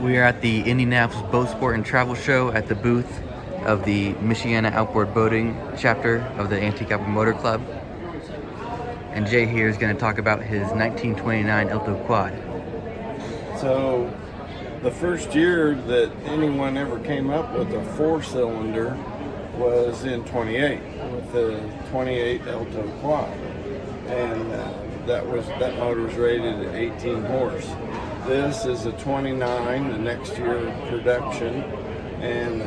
We are at the Indianapolis Boat Sport and Travel Show at the booth of the Michiana Outboard Boating chapter of the Antique Outboard Motor Club. And Jay here is going to talk about his 1929 Elto Quad. So, the first year that anyone ever came up with a 4-cylinder was in 28 with the 28 Elto Quad, and that motor was rated at 18 horse. This is a 29, the next year production, and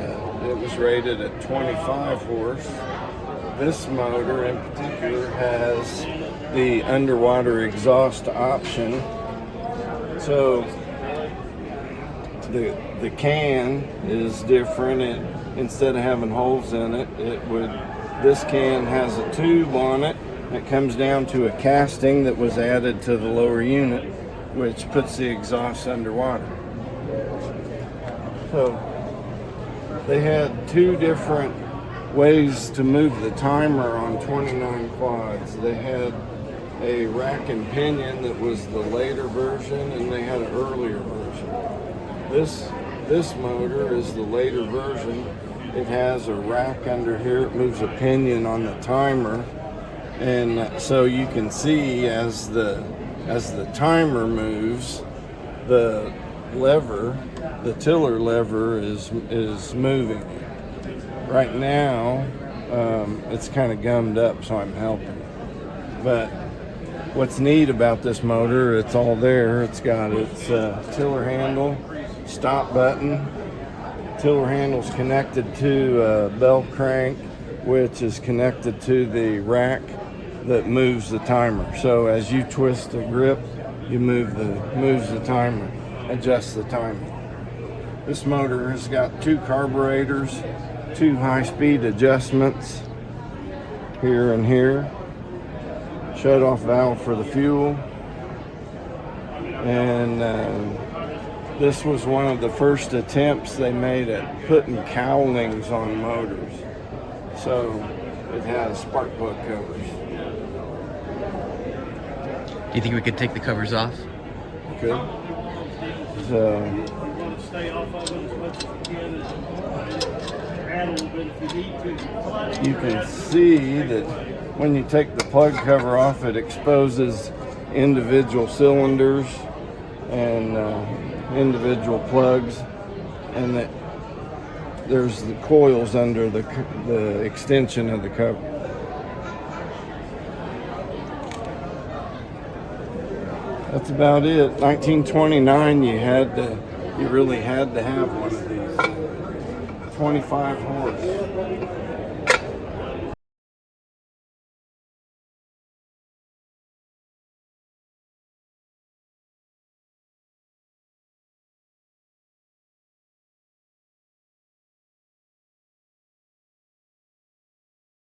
it was rated at 25 horse. This motor in particular has the underwater exhaust option. So the can is different. Instead of having holes in it, this can has a tube on it that comes down to a casting that was added to the lower unit, which puts the exhaust underwater. So they had two different ways to move the timer on 29 quads. They had a rack and pinion that was the later version, and they had an earlier version. This motor is the later version. It has a rack under here. It moves a pinion on the timer, and so you can see as the timer moves, the tiller lever is moving. Right now, it's kind of gummed up, so I'm helping. But what's neat about this motor, it's all there. It's got its tiller handle, stop button. Tiller handle's connected to a bell crank, which is connected to the rack that moves the timer. So as you twist the grip, you moves the timer, adjusts the timer. This motor has got two carburetors, two high-speed adjustments here and here, shut-off valve for the fuel, and this was one of the first attempts they made at putting cowlings on motors. So it has spark plug covers. Do you think we could take the covers off? Good. So Stay off of it as much as you can. Add a little bit if you need to. you can see that when you take the plug cover off, it exposes individual cylinders and individual plugs, and that there's the coils under the extension of the cover. That's about it. 1929, you really had to have one of these. 25 horse.